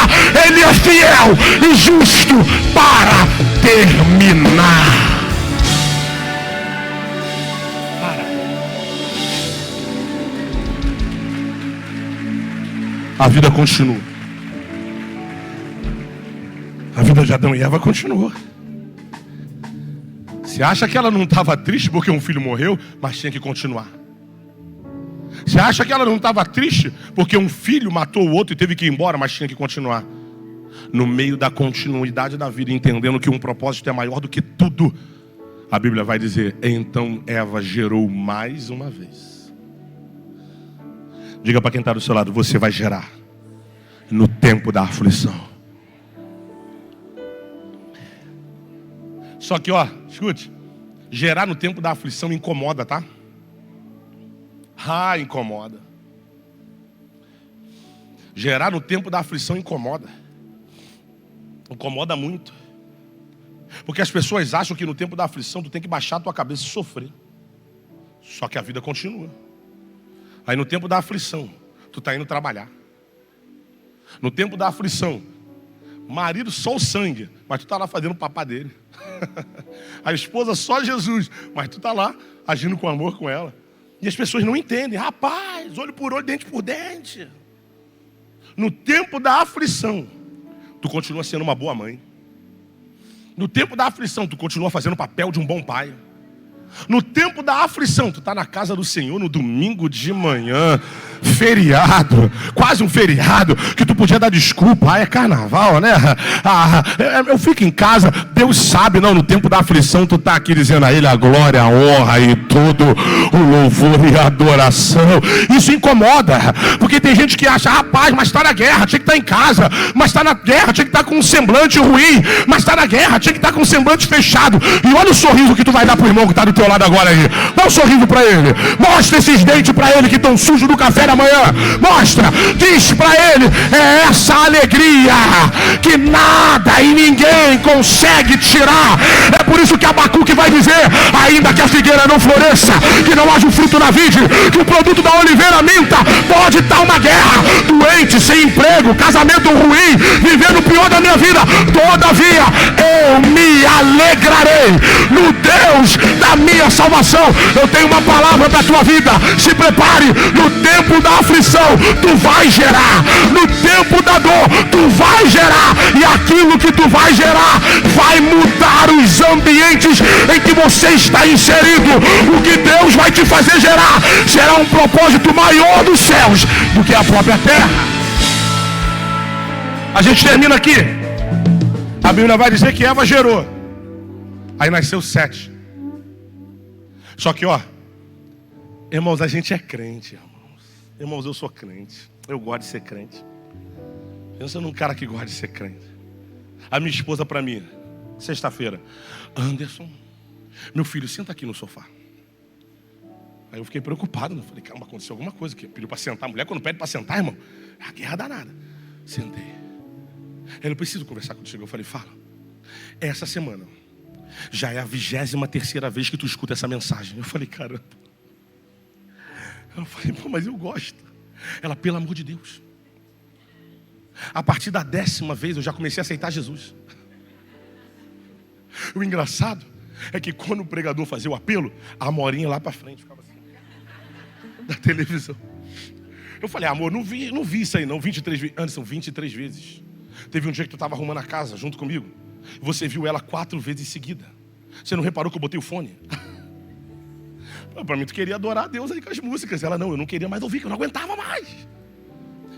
ele é fiel e justo para terminar. A vida continua. A vida de Adão e Eva continuou. Você acha que ela não estava triste porque um filho morreu, mas tinha que continuar? Você acha que ela não estava triste porque um filho matou o outro e teve que ir embora, mas tinha que continuar? No meio da continuidade da vida, entendendo que um propósito é maior do que tudo, a Bíblia vai dizer: então Eva gerou mais uma vez. Diga para quem está do seu lado: você vai gerar no tempo da aflição. Só que, escute, gerar no tempo da aflição incomoda, tá? Incomoda. Gerar no tempo da aflição incomoda. Incomoda muito. Porque as pessoas acham que no tempo da aflição tu tem que baixar a tua cabeça e sofrer. Só que a vida continua. Aí no tempo da aflição, tu tá indo trabalhar. No tempo da aflição, marido só o sangue, mas tu tá lá fazendo o papá dele. A esposa só Jesus, mas tu tá lá agindo com amor com ela. E as pessoas não entendem. Rapaz, olho por olho, dente por dente. No tempo da aflição, tu continua sendo uma boa mãe. No tempo da aflição, tu continua fazendo o papel de um bom pai. No tempo da aflição, tu está na casa do Senhor no domingo de manhã, feriado, quase um feriado, que tu podia dar desculpa, é carnaval, né? Eu fico em casa, Deus sabe, não, no tempo da aflição tu está aqui dizendo a Ele a glória, a honra e todo o louvor e a adoração. Isso incomoda, porque tem gente que acha: rapaz, mas está na guerra, tinha que estar em casa, mas está na guerra, tinha que estar com um semblante ruim, mas está na guerra, tinha que estar com um semblante fechado. E olha o sorriso que tu vai dar pro irmão que está do teu lado agora aí. Dá um sorriso para ele. Mostra esses dentes para ele que estão sujos do café da manhã. Mostra. Diz para ele: é essa alegria que nada e ninguém consegue tirar. É por isso que Abacuque vai dizer: ainda que a figueira não floresça, que não haja um fruto na vide, que o produto da oliveira minta, pode estar uma guerra, doente, sem emprego, casamento ruim, vivendo o pior da minha vida, todavia eu me alegrarei no Deus da minha salvação. Eu tenho uma palavra para a tua vida: se prepare. No tempo da aflição tu vai gerar, no tempo da dor tu vai gerar, e aquilo que tu vai gerar vai mudar os ambientes em que você está inserido. O que Deus vai te fazer gerar será um propósito maior dos céus do que a própria terra. A gente termina aqui. A Bíblia vai dizer que Eva gerou, aí nasceu 7. Só que, irmãos, a gente é crente, irmãos. Irmãos, eu sou crente. Eu gosto de ser crente. Pensa num cara que gosta de ser crente. A minha esposa para mim, sexta-feira: Anderson, meu filho, senta aqui no sofá. Aí eu fiquei preocupado, né? Falei: caramba, aconteceu alguma coisa. Que pediu para sentar. A mulher, quando pede para sentar, irmão, é a guerra danada. Sentei. Eu preciso conversar contigo. Eu falei: fala. Essa semana já é a 23ª vez que tu escuta essa mensagem. Eu falei: caramba. Eu falei: pô, mas eu gosto. Ela: pelo amor de Deus. A partir da 10ª vez eu já comecei a aceitar Jesus. O engraçado é que quando o pregador fazia o apelo, a Amorinha lá para frente ficava assim, da televisão. Eu falei: amor, não vi isso aí não. 23 vezes. Anderson, 23 vezes. Teve um dia que tu estava arrumando a casa junto comigo. Você viu ela 4 vezes em seguida. Você não reparou que eu botei o fone? Para mim tu queria adorar a Deus aí com as músicas. Ela: não, eu não queria mais ouvir, que eu não aguentava mais.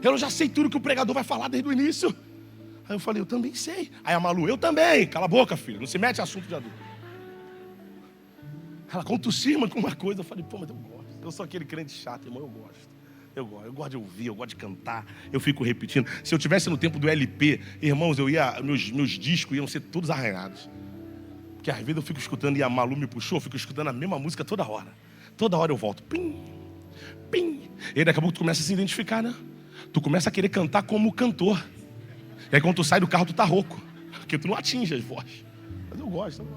Eu já sei tudo que o pregador vai falar desde o início. Aí eu falei: eu também sei. Aí a Malu: eu também. Cala a boca, filho, não se mete em assunto de adulto. Ela contuscima com uma coisa. Eu falei: pô, mas eu gosto. Eu sou aquele crente chato, irmão, eu gosto. Eu gosto de ouvir, eu gosto de cantar. Eu fico repetindo. Se eu tivesse no tempo do LP, irmãos, meus discos iam ser todos arranhados. Porque às vezes eu fico escutando e a Malu me puxou, eu fico escutando a mesma música toda hora. Toda hora eu volto. Pim, pim. E aí daqui a pouco tu começa a se identificar, né? Tu começa a querer cantar como cantor. E aí quando tu sai do carro tu tá rouco. Porque tu não atinge as vozes. Mas eu gosto.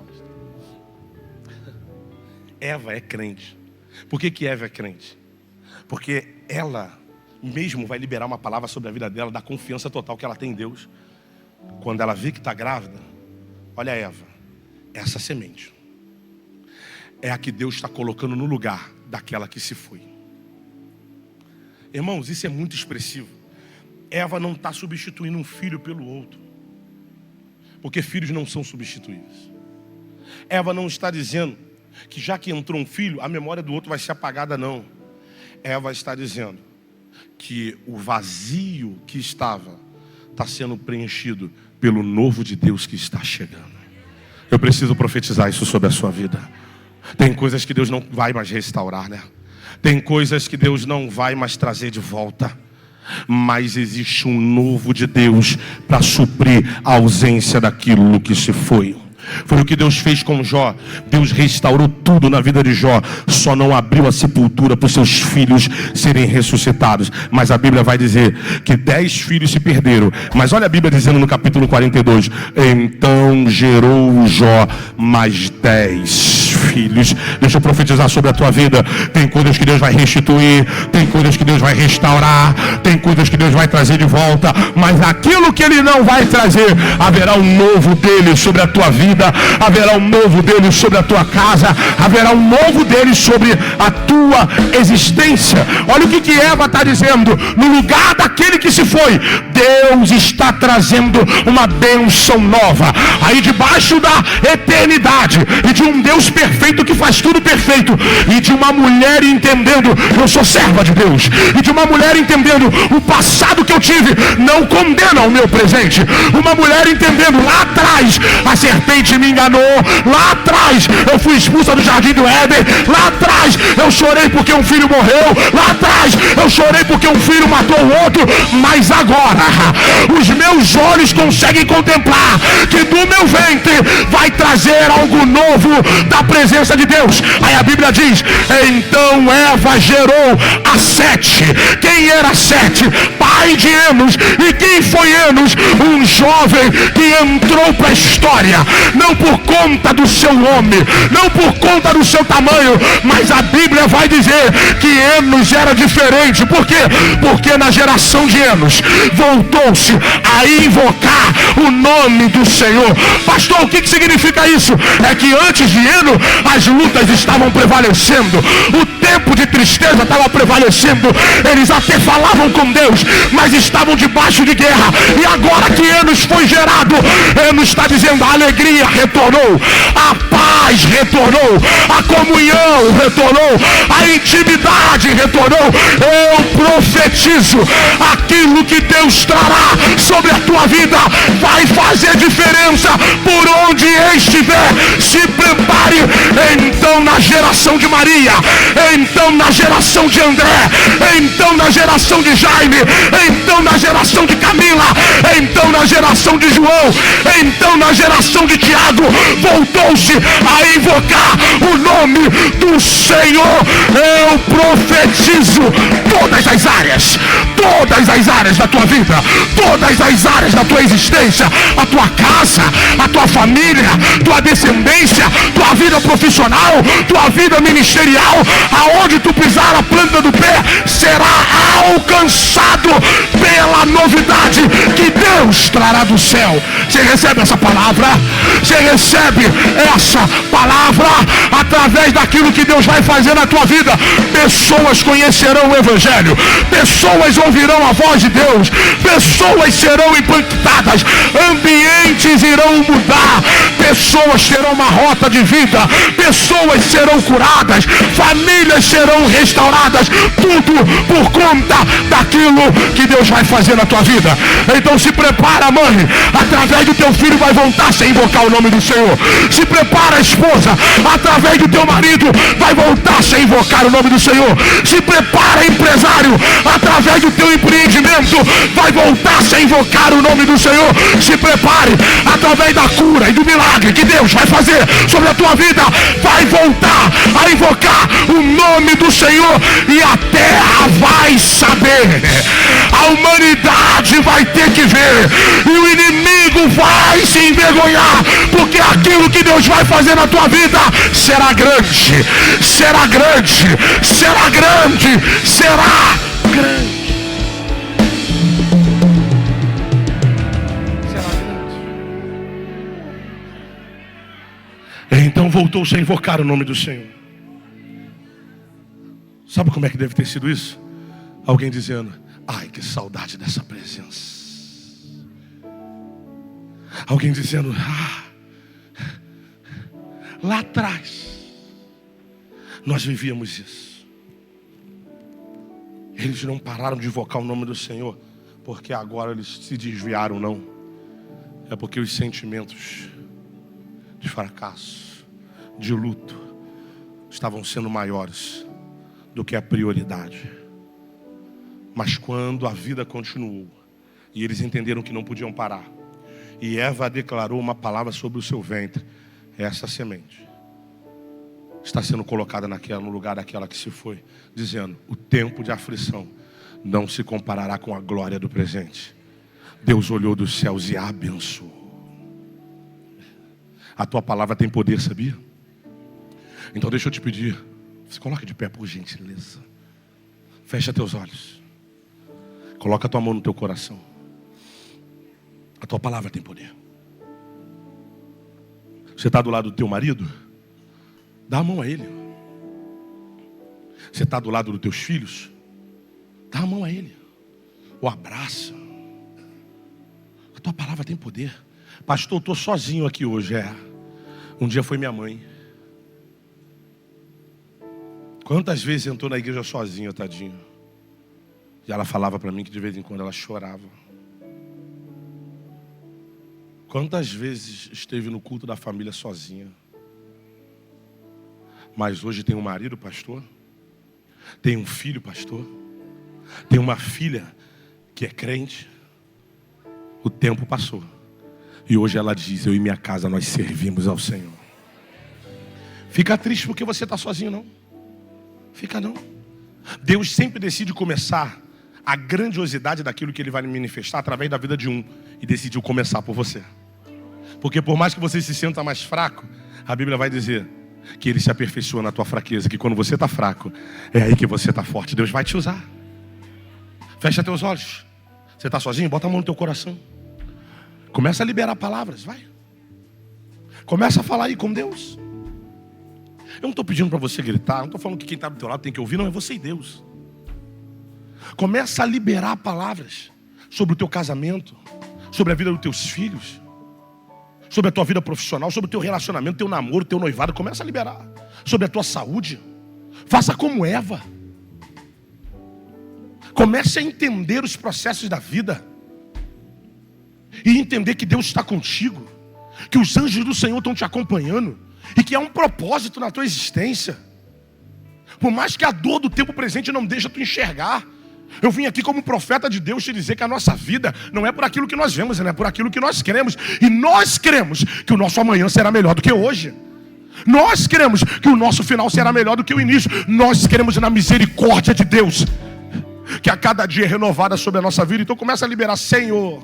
Eva é crente. Por que Eva é crente? Porque ela mesmo vai liberar uma palavra sobre a vida dela, da confiança total que ela tem em Deus. Quando ela vê que está grávida, olha Eva, essa semente é a que Deus está colocando no lugar daquela que se foi. Irmãos, isso é muito expressivo. Eva não está substituindo um filho pelo outro, porque filhos não são substituíveis. Eva não está dizendo que já que entrou um filho, a memória do outro vai ser apagada, não. Eva está dizendo que o vazio que está sendo preenchido pelo novo de Deus que está chegando. Eu preciso profetizar isso sobre a sua vida. Tem coisas que Deus não vai mais restaurar, né? Tem coisas que Deus não vai mais trazer de volta. Mas existe um novo de Deus para suprir a ausência daquilo que se foi. Foi o que Deus fez com Jó. Deus restaurou tudo na vida de Jó. Só não abriu a sepultura para os seus filhos serem ressuscitados. Mas a Bíblia vai dizer que 10 filhos se perderam. Mas olha a Bíblia dizendo no capítulo 42: então gerou Jó mais 10 filhos. Deixa eu profetizar sobre a tua vida. Tem coisas que Deus vai restituir, tem coisas que Deus vai restaurar, tem coisas que Deus vai trazer de volta. Mas aquilo que Ele não vai trazer, haverá um novo dele sobre a tua vida, haverá um novo dele sobre a tua casa, haverá um novo dele sobre a tua existência. Olha o que Eva está dizendo: no lugar daquele que se foi, Deus está trazendo uma bênção nova. Aí debaixo da eternidade e de um Deus perfeito que faz tudo perfeito, e de uma mulher entendendo, eu sou serva de Deus, e de uma mulher entendendo, o passado que eu tive não condena o meu presente. Uma mulher entendendo, lá atrás a serpente me enganou, lá atrás eu fui expulsa do jardim do Éden, lá atrás eu chorei porque um filho morreu, lá atrás eu chorei porque um filho matou o outro, mas agora os meus olhos conseguem contemplar que do meu ventre vai trazer algo novo da presença de Deus. Aí a Bíblia diz: então Eva gerou a Sete. Quem era Sete? Pai de Enos. E quem foi Enos? Um jovem que entrou para a história, não por conta do seu nome, não por conta do seu tamanho, mas a Bíblia vai dizer que Enos era diferente. Por quê? Porque na geração de Enos voltou-se a invocar o nome do Senhor. Pastor, o que significa isso? É que antes de Enos as lutas estavam prevalecendo, o tempo de tristeza estava prevalecendo, eles até falavam com Deus, mas estavam debaixo de guerra. E agora que Enos foi gerado, Enos está dizendo: a alegria retornou, a paz retornou, a comunhão retornou, a intimidade retornou. Eu profetizo: aquilo que Deus trará sobre a tua vida vai fazer diferença por onde estiver. Se prepare. Então na geração de Maria, então na geração de André, então na geração de Jaime, então na geração de Camila, então na geração de João, então na geração de Tiago, voltou-se a invocar o nome do Senhor. Eu profetizo todas as áreas da tua vida, todas as áreas da tua existência, a tua casa, a tua família, tua descendência, tua vida profissional, tua vida ministerial, aonde tu pisar a planta do pé será alcançado pela novidade que Deus trará do céu. Você recebe essa palavra? Você recebe essa palavra? Através daquilo que Deus vai fazer na tua vida, pessoas conhecerão o Evangelho, pessoas ouvirão a voz de Deus, pessoas serão impactadas, ambientes irão mudar, pessoas terão uma rota de vida, pessoas serão curadas, famílias serão restauradas, tudo por conta daquilo que Deus vai fazer na tua vida. Então se prepara, mãe, através do teu filho vai voltar-se a invocar o nome do Senhor. Se prepara, esposa, através do teu marido vai voltar-se a invocar o nome do Senhor. Se prepara, empresário, através do teu empreendimento vai voltar-se a invocar o nome do Senhor. Se prepare, através da cura e do milagre que Deus vai fazer sobre a tua vida, vai voltar a invocar o nome do Senhor, e a terra vai saber, a humanidade vai ter que ver, e o inimigo vai se envergonhar, porque aquilo que Deus vai fazer na tua vida será grande, será grande, será grande, será grande. Então voltou-se a invocar o nome do Senhor. Sabe como é que deve ter sido isso? Alguém dizendo: ai, que saudade dessa presença. Alguém dizendo: lá atrás nós vivíamos isso. Eles não pararam de invocar o nome do Senhor porque agora eles se desviaram, não. É porque os sentimentos de fracasso, de luto, estavam sendo maiores do que a prioridade. Mas quando a vida continuou e eles entenderam que não podiam parar, e Eva declarou uma palavra sobre o seu ventre: essa semente está sendo colocada no lugar daquela que se foi, dizendo: o tempo de aflição não se comparará com a glória do presente. Deus olhou dos céus e a abençoou. A tua palavra tem poder, sabia? Então deixa eu te pedir, se coloque de pé por gentileza. Fecha teus olhos. Coloca a tua mão no teu coração. A tua palavra tem poder. Você está do lado do teu marido? Dá a mão a ele. Você está do lado dos teus filhos? Dá a mão a ele. O abraça. A tua palavra tem poder. Pastor, eu estou sozinho aqui hoje. Um dia foi minha mãe. Quantas vezes entrou na igreja sozinha, tadinho? E ela falava para mim que de vez em quando ela chorava. Quantas vezes esteve no culto da família sozinha? Mas hoje tem um marido, pastor. Tem um filho, pastor. Tem uma filha que é crente. O tempo passou. E hoje ela diz: eu e minha casa nós servimos ao Senhor. Fica triste porque você está sozinho, não? Fica não. Deus sempre decide começar a grandiosidade daquilo que Ele vai manifestar através da vida de um. E decidiu começar por você. Porque por mais que você se sinta mais fraco, a Bíblia vai dizer que Ele se aperfeiçoa na tua fraqueza. Que quando você está fraco, é aí que você está forte. Deus vai te usar. Fecha teus olhos. Você está sozinho? Bota a mão no teu coração. Começa a liberar palavras, vai. Começa a falar aí com Deus. Eu não estou pedindo para você gritar, não estou falando que quem está do teu lado tem que ouvir, não, é você e Deus. Começa a liberar palavras sobre o teu casamento, sobre a vida dos teus filhos, sobre a tua vida profissional, sobre o teu relacionamento, teu namoro, teu noivado. Começa a liberar sobre a tua saúde. Faça como Eva. Comece a entender os processos da vida e entender que Deus está contigo, que os anjos do Senhor estão te acompanhando e que há um propósito na tua existência. Por mais que a dor do tempo presente não deixe tu enxergar, eu vim aqui como profeta de Deus te dizer que a nossa vida não é por aquilo que nós vemos, é por aquilo que nós queremos. E nós queremos que o nosso amanhã será melhor do que hoje. Nós queremos que o nosso final será melhor do que o início. Nós queremos na misericórdia de Deus, que a cada dia é renovada sobre a nossa vida. Então começa a liberar: Senhor,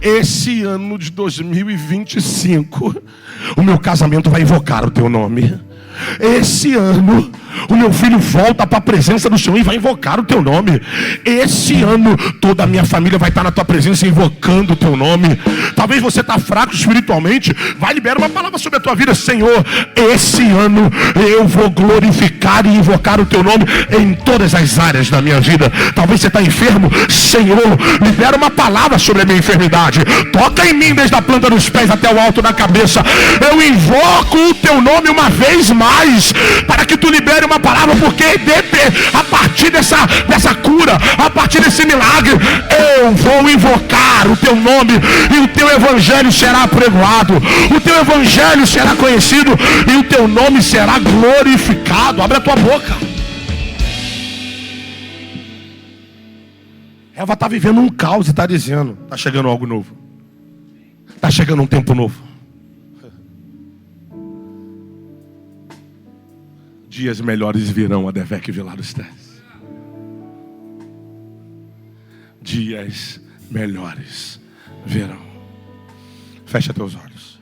esse ano de 2025 o meu casamento vai invocar o teu nome. Esse ano o meu filho volta para a presença do Senhor e vai invocar o teu nome. Esse ano toda a minha família vai estar na tua presença invocando o teu nome. Talvez você está fraco espiritualmente, vai liberar uma palavra sobre a tua vida: Senhor, esse ano eu vou glorificar e invocar o teu nome em todas as áreas da minha vida. Talvez você está enfermo, Senhor, libera uma palavra sobre a minha enfermidade. Toca em mim desde a planta dos pés até o alto da cabeça. Eu invoco o teu nome uma vez mais, para que tu libere libere uma palavra, porque a partir dessa cura, a partir desse milagre, eu vou invocar o teu nome, e o teu evangelho será apregoado, o teu evangelho será conhecido, e o teu nome será glorificado. Abre a tua boca. Eva está vivendo um caos e está dizendo: está chegando algo novo, está chegando um tempo novo. Dias melhores virão, Adevec Vilar dos Teles. Dias melhores virão. Fecha teus olhos.